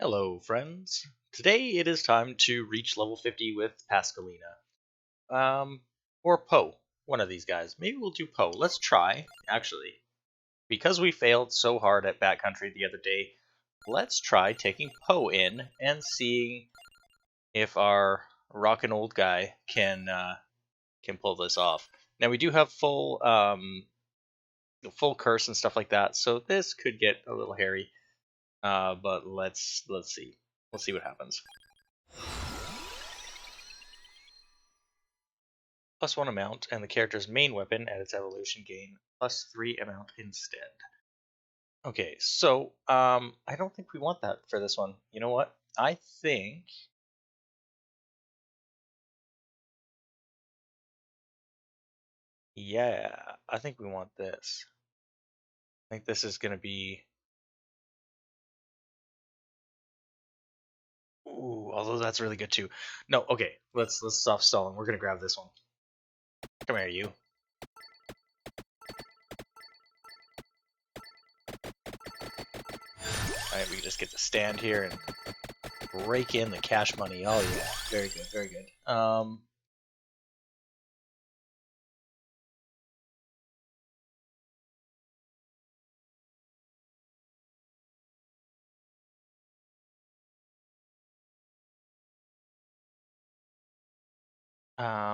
Hello, friends. Today it is time to reach level 50 with Pascalina. Or Poe. One of these guys. Maybe we'll do Poe. Let's try, actually. Because we failed so hard at Backcountry the other day, let's try taking Poe in and seeing if our rockin' old guy can pull this off. Now we do have full curse and stuff like that, so this could get a little hairy. But let's see. We'll see what happens. +1 amount, and the character's main weapon at its evolution gain +3 amount instead. Okay, so I don't think we want that for this one. You know what? I think I think we want this. I think this is gonna be. Ooh, although that's really good too. No, okay, let's stop stalling. We're gonna grab this one. Come here, you. Alright, we just get to stand here and rake in the cash money. Oh yeah, very good, very good.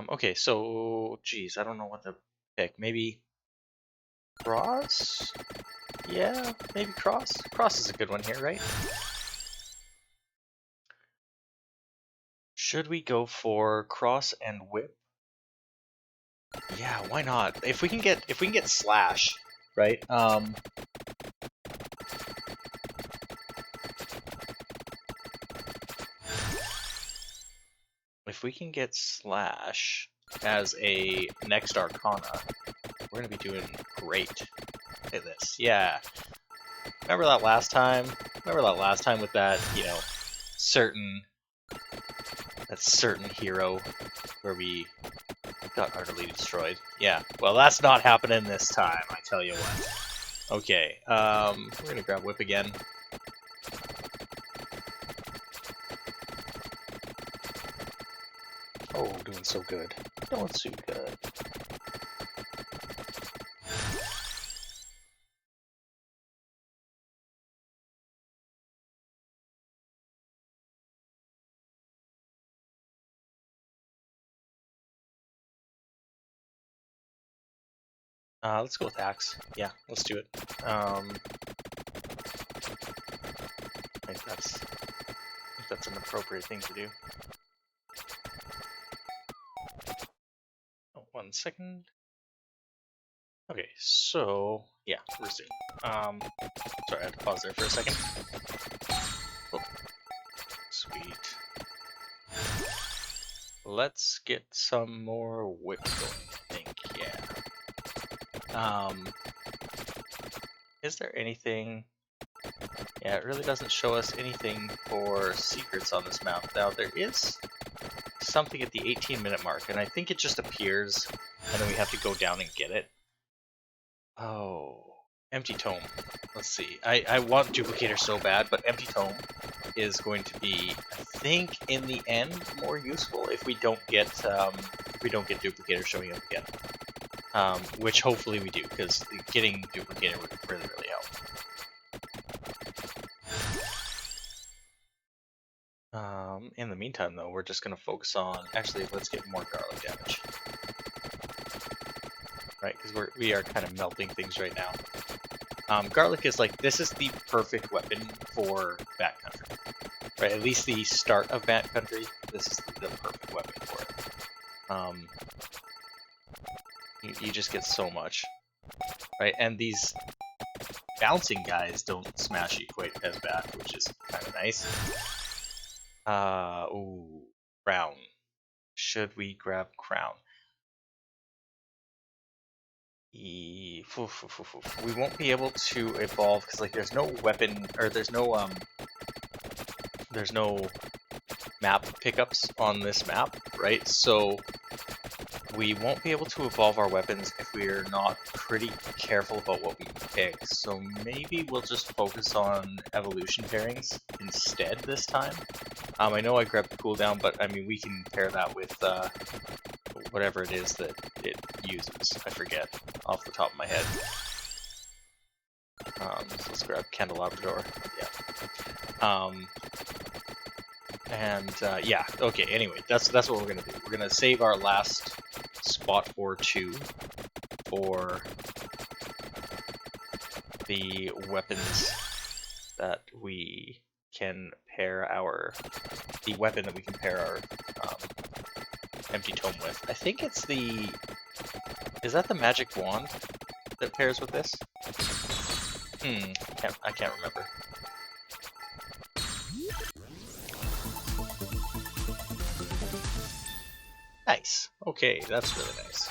Okay, so geez, I don't know what to pick. Maybe Cross? Yeah, maybe Cross. Cross is a good one here, right? Should we go for Cross and Whip? Yeah, why not? If we can get Slash, right? If we can get Slash as a next Arcana, we're gonna be doing great at this. Yeah. Remember that last time? Remember that last time with that, certain hero where we got utterly destroyed. Yeah. Well, that's not happening this time, I tell you what. Okay. We're gonna grab Whip again. Oh, doing so good. Doing so good. Let's go with Axe. Yeah, let's do it. I think that's an appropriate thing to do. Oh, 1 second. Okay, so yeah, resume. Sorry, I had to pause there for a second. Oh, sweet. Let's get some more Whip going, I think, yeah. Is there anything? Yeah, it really doesn't show us anything for secrets on this map. Now, there is something at the 18-minute mark, and I think it just appears, and then we have to go down and get it. Oh, Empty Tome. Let's see. I want Duplicator so bad, but Empty Tome is going to be, I think, in the end, more useful if we don't get Duplicator showing up again. Which hopefully we do, because getting Duplicator would really, really help. In the meantime, though, we're just going to focus on... Actually, let's get more garlic damage. Right, because we are kind of melting things right now. Garlic is like, this is the perfect weapon for Backcountry. Right, at least the start of Backcountry, this is the perfect weapon for it. You just get so much. Right, and these bouncing guys don't smash you quite as bad, which is kind of nice. Ooh, Crown. Should we grab Crown? We won't be able to evolve because like there's no weapon or there's no map pickups on this map, right? So we won't be able to evolve our weapons if we're not pretty careful about what we pick, so maybe we'll just focus on evolution pairings instead this time. I know I grabbed the cooldown, but I mean we can pair that with whatever it is that it uses. I forget off the top of my head. So let's grab Candelabrador. Yeah. Yeah. Okay. Anyway, that's what we're gonna do. We're gonna save our last spot or two for the weapons that we can pair the weapon that we can pair our empty tome with. I think it's is that the magic wand that pairs with this? I can't remember. Nice. Okay, that's really nice.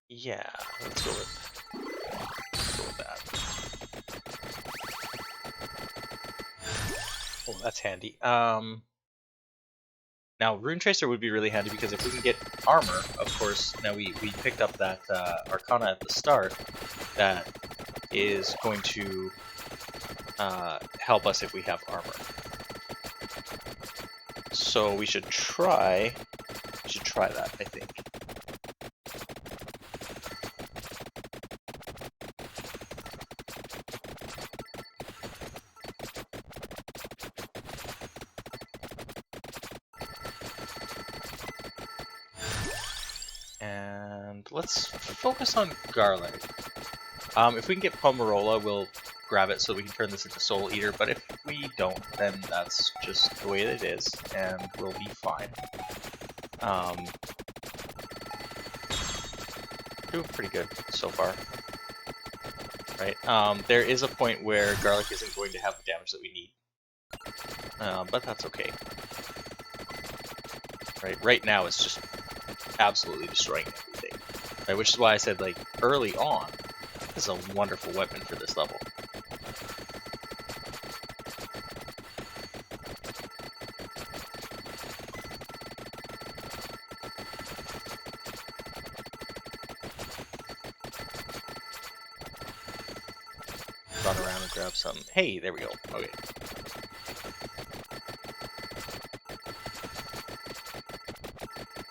Yeah, let's go with that. Oh, that's handy. Now Rune Tracer would be really handy because if we can get armor, of course, now we picked up that Arcana at the start that is going to help us if we have armor. So we should try that, I think. And let's focus on garlic. If we can get Pomarola, we'll grab it so we can turn this into Soul Eater, but if we don't, then that's just the way it is, and we'll be fine. Doing pretty good so far. Right, there is a point where garlic isn't going to have the damage that we need. But that's okay. Right now it's just absolutely destroying everything. Right, which is why I said, like, early on, this is a wonderful weapon for this level. Run around and grab some. Hey, there we go. Okay.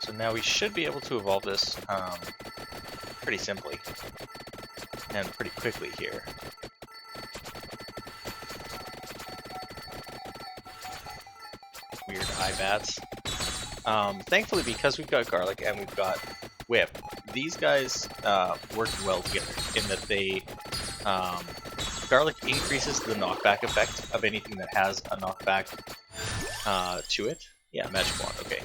So now we should be able to evolve this pretty simply and pretty quickly here. Weird eye bats. Thankfully, because we've got garlic and we've got whip, these guys work well together in that they garlic increases the knockback effect of anything that has a knockback to it. Yeah, magic wand. Okay.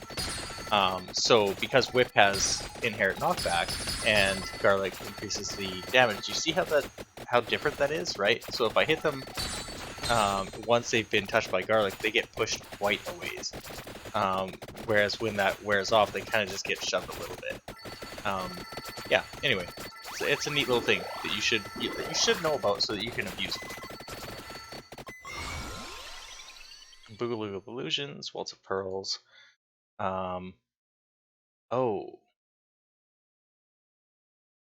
So because whip has inherent knockback and garlic increases the damage, you see how different that is, right? So if I hit them once they've been touched by garlic, they get pushed quite a ways. Whereas when that wears off, they kind of just get shoved a little bit. Yeah. Anyway, it's a neat little thing that you should know about so that you can abuse it. Boogaloo of Illusions, Waltz of Pearls. Oh,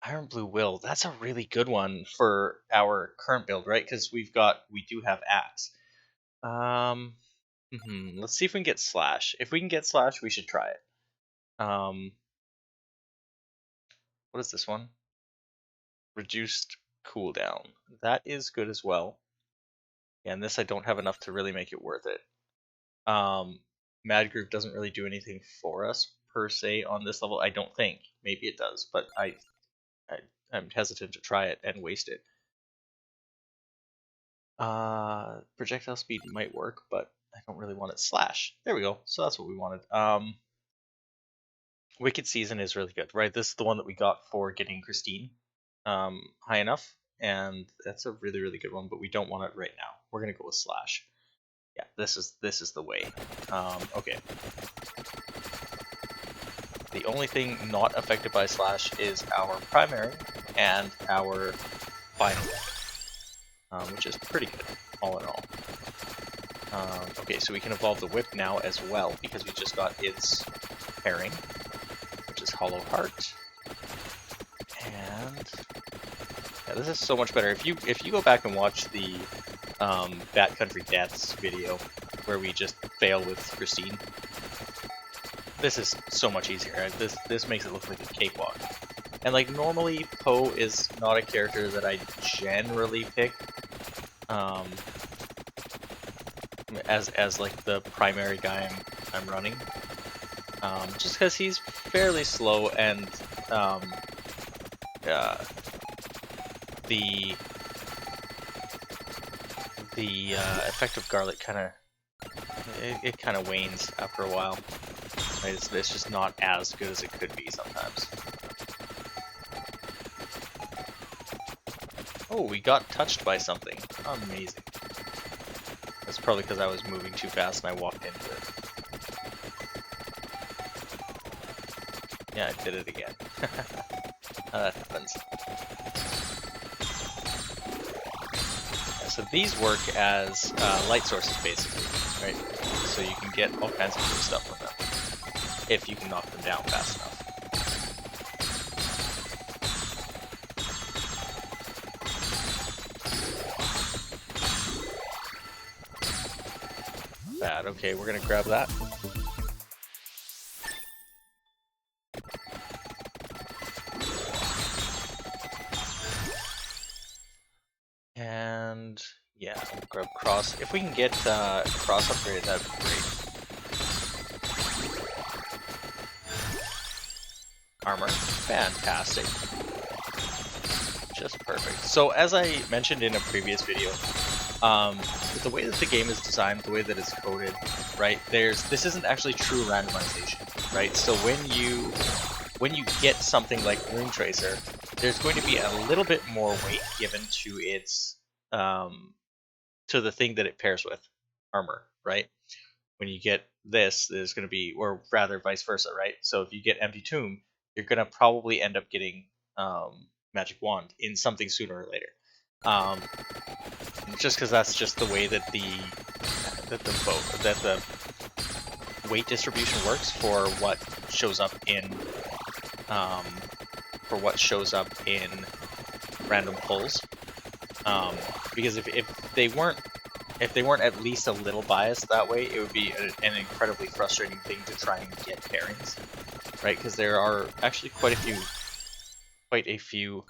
Iron Blue Will. That's a really good one for our current build, right? Because we do have Axe. Let's see if we can get Slash. If we can get Slash, we should try it. What is this one? Reduced cooldown. That is good as well. Yeah, and this I don't have enough to really make it worth it. Mad Group doesn't really do anything for us per se on this level. I don't think. Maybe it does, but I'm hesitant to try it and waste it. Projectile speed might work, but I don't really want it. Slash. There we go. So that's what we wanted. Wicked Season is really good, right? This is the one that we got for getting Christine high enough, and that's a really, really good one, but we don't want it right now. We're gonna go with Slash. Yeah, this is the way. Okay. The only thing not affected by Slash is our primary and our final weapon. which is pretty good, all in all. Okay, so we can evolve the whip now as well, because we just got its pairing, which is Hollow Heart. And yeah, this is so much better. If you go back and watch the Backcountry Deaths video, where we just fail with Christine, this is so much easier. This makes it look like a cakewalk. And like normally, Poe is not a character that I generally pick as like the primary guy I'm running, just because he's fairly slow and the effect of garlic kind of wanes after a while. Right? It's just not as good as it could be sometimes. Oh, we got touched by something. Amazing. That's probably because I was moving too fast and I walked into it. Yeah, I did it again. That happens. Yeah, so these work as light sources, basically, right? So you can get all kinds of cool stuff from them, if you can knock them down fast enough. Bad. Okay, we're gonna grab that. And yeah, we'll grab Cross. If we can get Cross upgraded, that'd be great. Armor. Fantastic. Just perfect. So as I mentioned in a previous video, the way that the game is designed, the way that it's coded, right, this isn't actually true randomization, right? So when you get something like Rune Tracer, there's going to be a little bit more weight given to its to the thing that it pairs with, armor, right? When you get this, there's going to be, or rather vice versa, right? So if you get Empty Tomb, you're going to probably end up getting Magic Wand in something sooner or later. Just because that's just the way that the weight distribution works for what shows up in random pulls. Because if they weren't at least a little biased that way, it would be an incredibly frustrating thing to try and get pairings, right? Because there are actually quite a few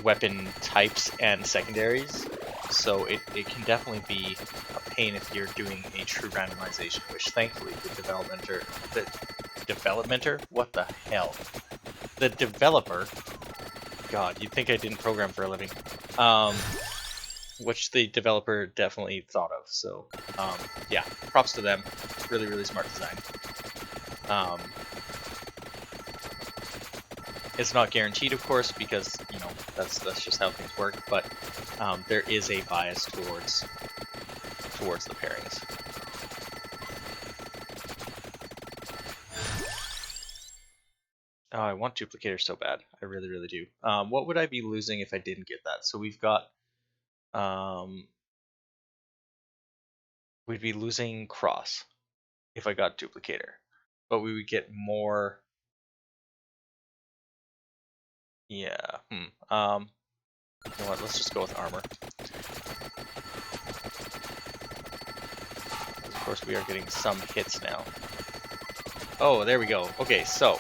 weapon types and secondaries, so it can definitely be a pain if you're doing a true randomization, which thankfully the developer, God, you'd think I didn't program for a living, which the developer definitely thought of, so yeah, props to them. Really, really smart design. It's not guaranteed, of course, because, you know, that's just how things work, but there is a bias towards the pairings. Oh, I want Duplicator so bad. I really, really do. What would I be losing if I didn't get that? So we've got... we'd be losing Cross if I got Duplicator. But we would get more... Yeah, You know what, let's just go with Armor. Of course, we are getting some hits now. Oh, there we go. Okay, so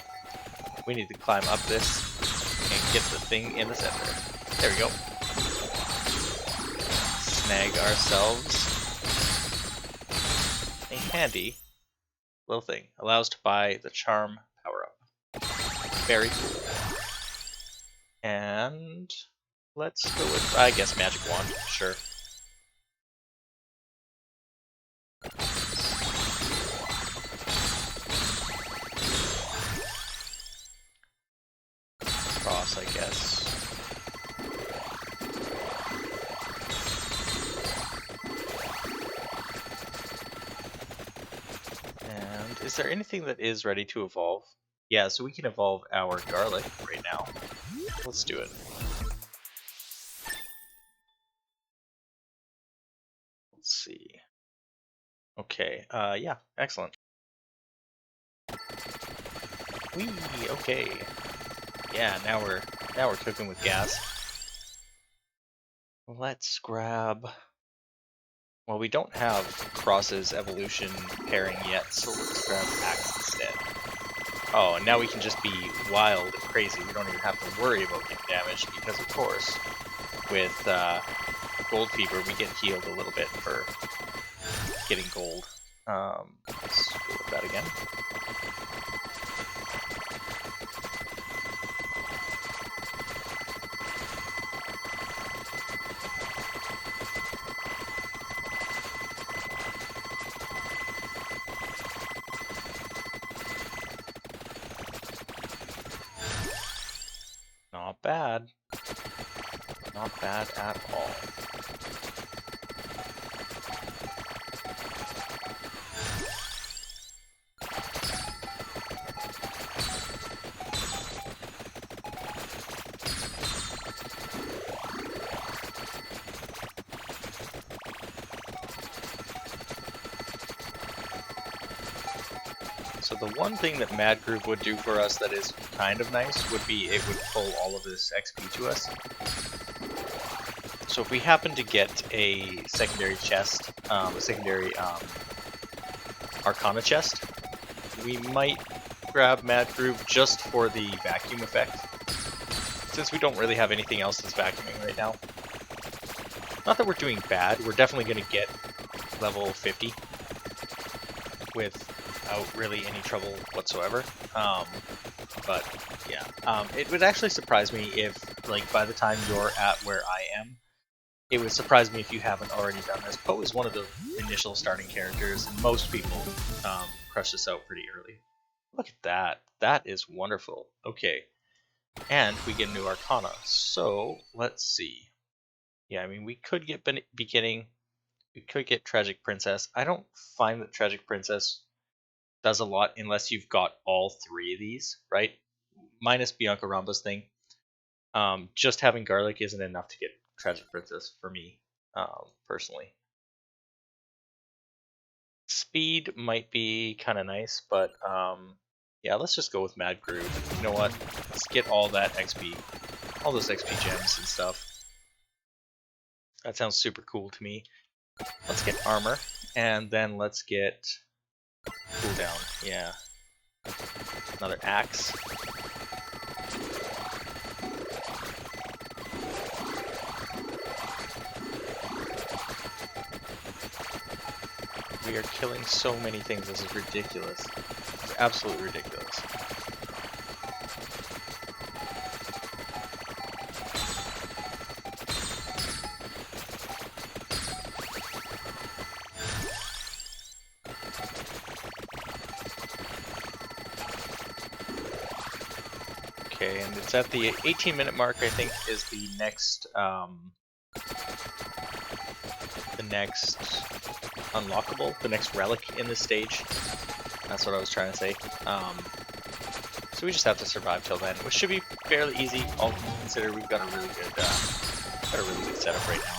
we need to climb up this and get the thing in the center. There we go. Snag ourselves a handy little thing. Allows to buy the Charm power-up. Very cool. And let's go with, I guess, Magic Wand. Sure. Cross, I guess. And is there anything that is ready to evolve? Yeah, so we can evolve our Garlic right now. Let's do it. Okay, yeah, excellent. Whee, okay. Yeah, now we're cooking with gas. Let's grab. Well, we don't have Cross's evolution pairing yet, so let's grab Axe instead. Oh, and now we can just be wild and crazy. We don't even have to worry about getting damaged because, of course, with Gold Fever, we get healed a little bit for getting gold. Let's go with that again. Not bad. Not bad at all. So the one thing that Mad Groove would do for us that is kind of nice would be it would pull all of this XP to us. So if we happen to get a secondary chest, a secondary Arcana chest, we might grab Mad Groove just for the vacuum effect, since we don't really have anything else that's vacuuming right now. Not that we're doing bad, we're definitely going to get level 50 without really any trouble whatsoever. But yeah, it would actually surprise me if, like, by the time you're at where I am, it would surprise me if you haven't already done this. Poe is one of the initial starting characters, and most people crush this out pretty early. Look at that. That is wonderful. Okay. And we get a new Arcana. So, let's see. Yeah, I mean, we could get Beginning. We could get Tragic Princess. I don't find that Tragic Princess does a lot unless you've got all three of these, right? Minus Bianca Ramba's thing. Just having Garlic isn't enough to get Tragic Princess for me, personally. Speed might be kind of nice, but yeah, let's just go with Mad Groove. You know what? Let's get all that XP, all those XP gems and stuff. That sounds super cool to me. Let's get armor, and then let's get cooldown. Yeah. Another axe. We are killing so many things. This is ridiculous. It's absolutely ridiculous. Okay, and it's at the 18-minute mark, I think, is the next unlockable, the next relic in this stage. That's what I was trying to say. So we just have to survive till then, which should be fairly easy. All consider we've got a really good setup right now.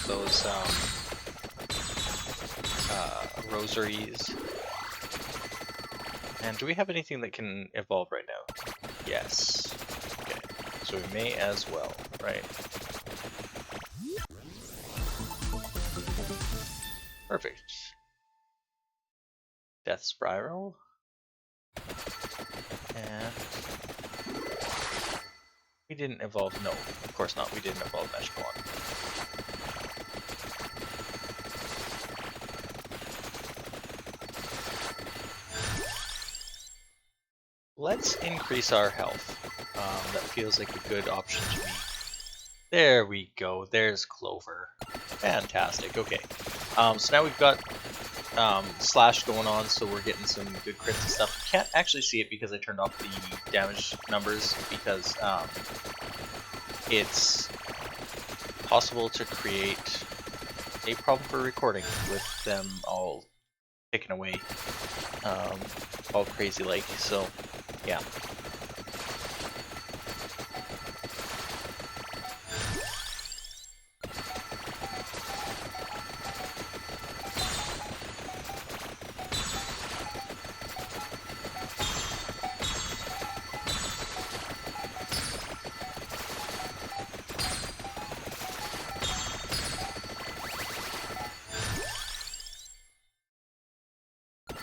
Those rosaries. And do we have anything that can evolve right now? Yes. Okay, so we may as well, right? Perfect. Death Spiral. And we didn't evolve, no, of course not, we didn't evolve Mesh Block. Let's increase our health. That feels like a good option to me. There we go. There's Clover. Fantastic. Okay. So now we've got slash going on, so we're getting some good crits and stuff. You can't actually see it because I turned off the damage numbers, because it's possible to create a problem for recording with them all picking away, all crazy like, so yeah.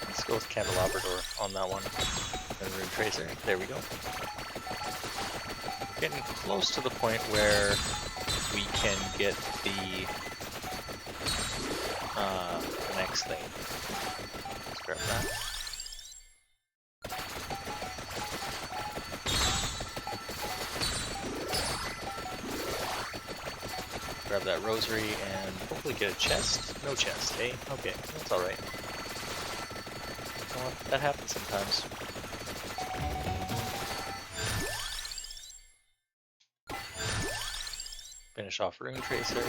Let's go with Candelabra Door on that one. And Rune Tracer. There we go. Getting close to the point where we can get the next thing. Let's grab that. Grab that rosary and hopefully get a chest. No chest, eh? Okay, that's alright. Well, that happens sometimes. Finish off Rune Tracer. We'll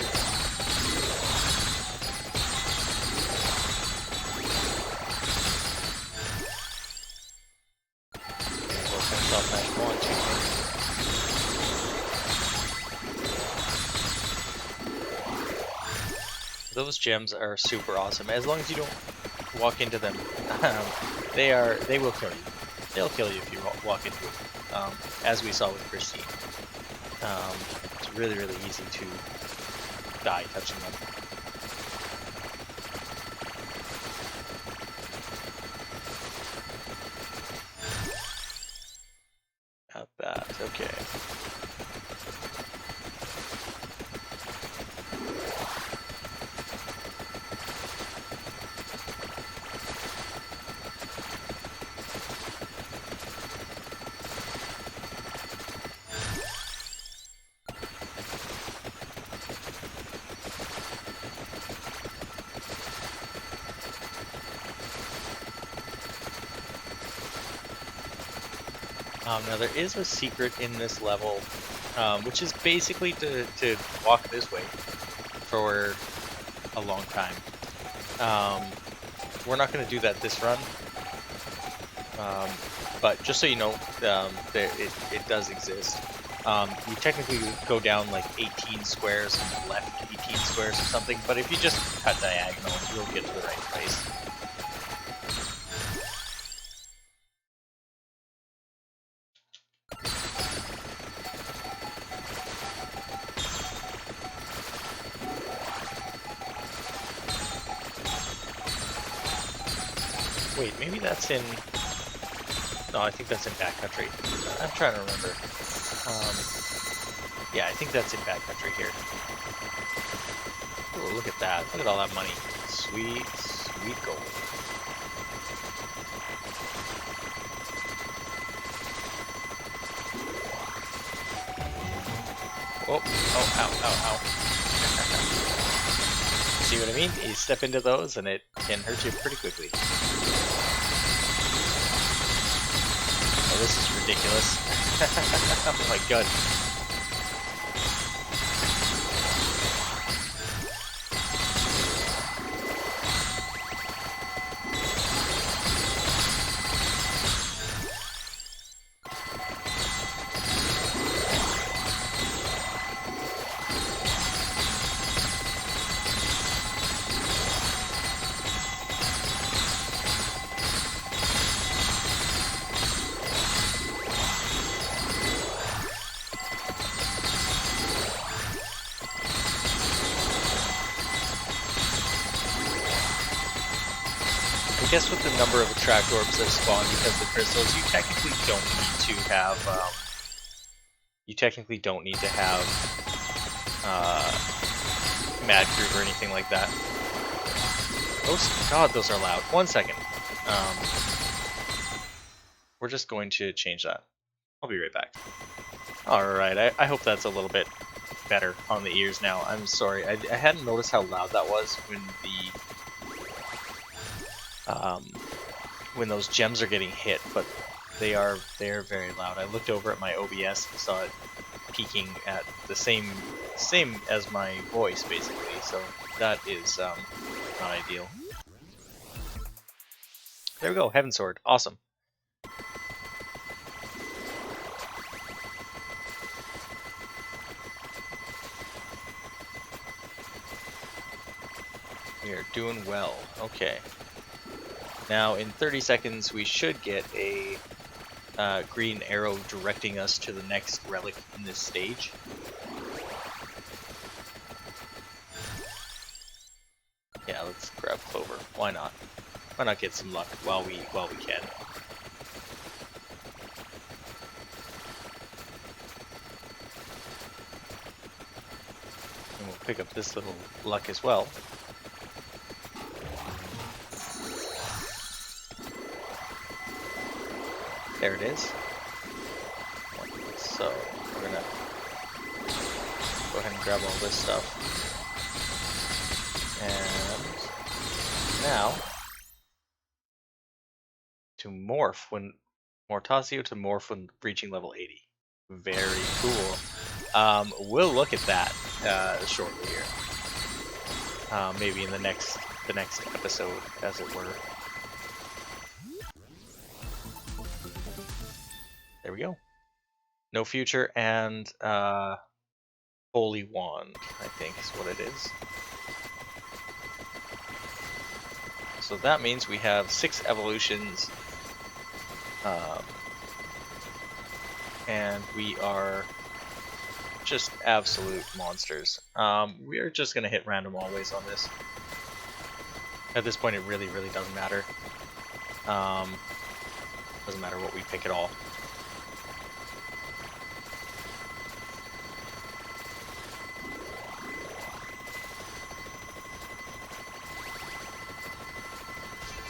finish off Magic Wand too. Those gems are super awesome. As long as you don't walk into them, they will kill you. They'll kill you if you walk into them, as we saw with Christine. It's really, really easy to die touching them. Got that, okay. Now there is a secret in this level, which is basically to walk this way for a long time. We're not going to do that this run, but just so you know, it does exist. You technically go down like 18 squares and left 18 squares or something, but if you just cut diagonal, you'll get to the right place. Wait, maybe that's in... No, I think that's in Backcountry. I'm trying to remember. Yeah, I think that's in Backcountry here. Oh, look at that. Look at all that money. Sweet, sweet gold. Oh, ow. See what I mean? You step into those and it can hurt you pretty quickly. Oh, this is ridiculous. Oh my god. I guess with the number of attract orbs that spawn because of the crystals, you technically don't need to have Mad Groove or anything like that. Those are loud. 1 second. We're just going to change that. I'll be right back. Alright, I hope that's a little bit better on the ears now. I'm sorry, I hadn't noticed how loud that was when um, when those gems are getting hit, but they're very loud. I looked over at my OBS and saw it peaking at the same as my voice, basically. So that is not ideal. There we go, Heaven Sword, awesome. We are doing well. Okay. Now in 30 seconds we should get a green arrow directing us to the next relic in this stage. Yeah, let's grab Clover. Why not? Why not get some luck while we can? And we'll pick up this little luck as well. There it is. So we're gonna go ahead and grab all this stuff. And now to morph when Mortasio to morph when reaching level 80. Very cool. We'll look at that shortly here. Maybe in the next episode, as it were. There we go. No future and Holy Wand, I think is what it is. So that means we have 6 evolutions, and we are just absolute monsters. We are just gonna hit random always on this. At this point, it really doesn't matter. Doesn't matter what we pick at all.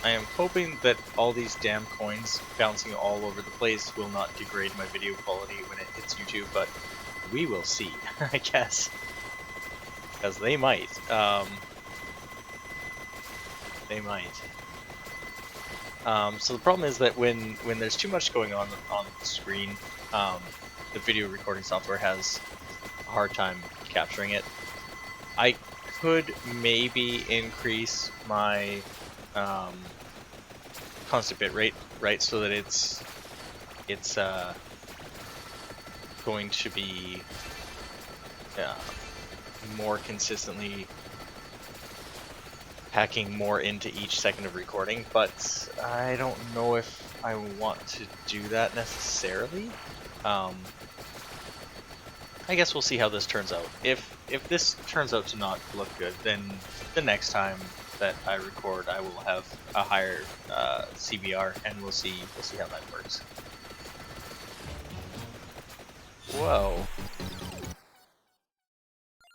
I am hoping that all these damn coins bouncing all over the place will not degrade my video quality when it hits YouTube, but we will see, I guess. Because they might. They might. So the problem is that when there's too much going on the screen, the video recording software has a hard time capturing it. I could maybe increase my constant bit rate, right, so that it's going to be more consistently packing more into each second of recording, but I don't know if I want to do that necessarily. I guess we'll see how this turns out. If this turns out to not look good, then the next time that I record, I will have a higher CBR, and we'll see how that works. Whoa!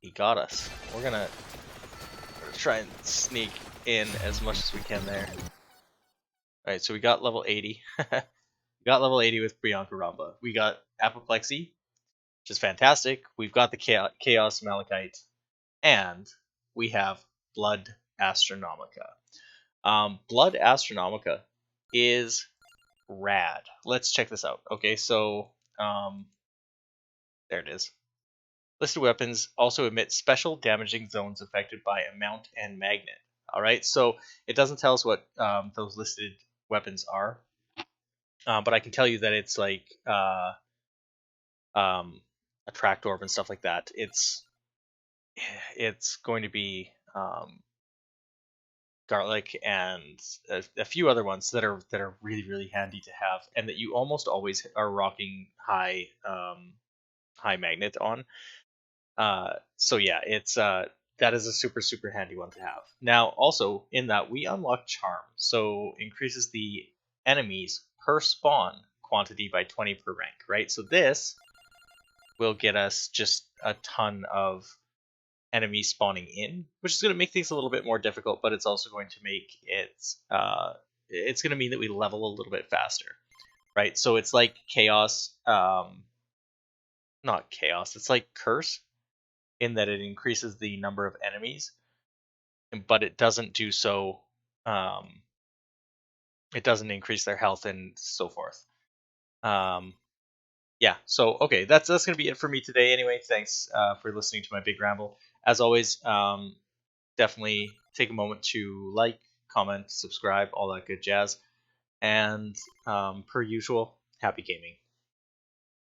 He got us. We're gonna try and sneak in as much as we can there. Alright, so we got level 80. We got level 80 with Bianca Ramba. We got Apoplexy, which is fantastic. We've got the Chaos Malachite. And we have Blood Astronomica. Blood Astronomica is rad. Let's check this out. Okay, so there it is. Listed weapons also emit special damaging zones affected by a mount and magnet. Alright, so it doesn't tell us what those listed weapons are, but I can tell you that it's like a tracked orb and stuff like that. It's going to be garlic and a few other ones that are really handy to have, and that you almost always are rocking high magnet on. So yeah, it's that is a super handy one to have. Now also in that we unlock charm, so increases the enemies per spawn quantity by 20 per rank, right? So this will get us just a ton of enemies spawning in, which is going to make things a little bit more difficult, but it's also going to make it it's going to mean that we level a little bit faster, right? So it's like chaos, not chaos, it's like curse, in that it increases the number of enemies, but it doesn't do so it doesn't increase their health and so forth. Yeah, so okay, that's gonna be it for me today. Anyway, thanks for listening to my big ramble. As always, definitely take a moment to like, comment, subscribe, all that good jazz. And per usual, happy gaming.